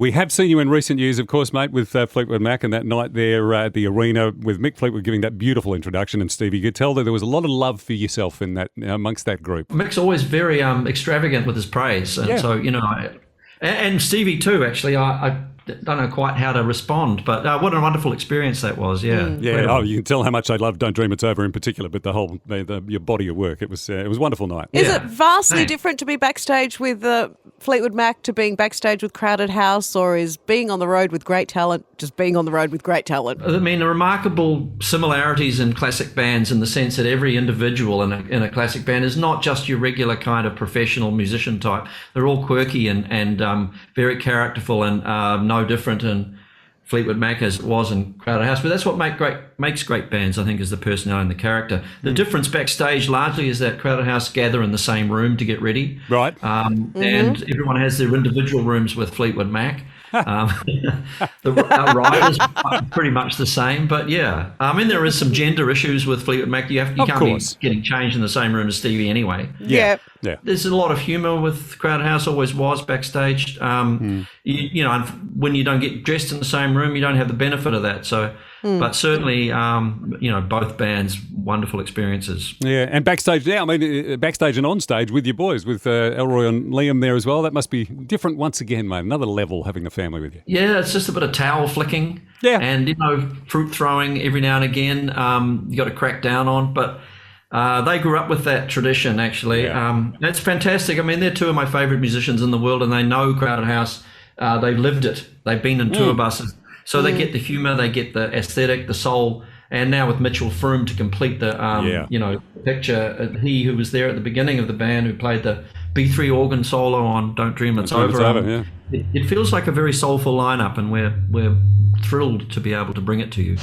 We have seen you in recent years, of course, mate, with Fleetwood Mac and that night there at the arena with Mick Fleetwood giving that beautiful introduction. And Stevie, you could tell that there was a lot of love for yourself in that amongst that group. Mick's always very extravagant with his praise, and so and Stevie too. Actually, I don't know quite how to respond, but what a wonderful experience that was. Yeah. Oh, you can tell how much I love "Don't Dream It's Over" in particular, but the whole your body of work. It was a wonderful night. Is it vastly different to be backstage with Fleetwood Mac to being backstage with Crowded House, or is being on the road with great talent just being on the road with great talent? I mean, the remarkable similarities in classic bands in the sense that every individual in a classic band is not just your regular kind of professional musician type. They're all quirky and very characterful and no different in Fleetwood Mac as it was in Crowded House. But that's what makes great bands, I think, is the personality and the character. The difference backstage largely is that Crowded House gather in the same room to get ready. Right. And everyone has their individual rooms with Fleetwood Mac. The ride is pretty much the same, but yeah. I mean, there is some gender issues with Fleetwood Mac. You can't be getting changed in the same room as Stevie anyway. Yeah. There's a lot of humour with Crowded House, always was backstage. You know, when you don't get dressed in the same room, you don't have the benefit of that. So, but certainly, you know, both bands, wonderful experiences. Yeah, and backstage now, I mean, backstage and on stage with your boys, with Elroy and Liam there as well. That must be different once again, mate. Another level having the family with you. Yeah, it's just a bit of towel flicking. Yeah. And, you know, fruit throwing every now and again. You got to crack down on, but they grew up with that tradition, actually. It's fantastic. I mean, they're two of my favourite musicians in the world, and they know Crowded House. They've lived it. They've been in tour buses. So they get the humour, they get the aesthetic, the soul, and now with Mitchell Froome to complete the, you know, picture, he who was there at the beginning of the band, who played the B3 organ solo on "Don't Dream It's Over." It feels like a very soulful lineup, and we're thrilled to be able to bring it to you.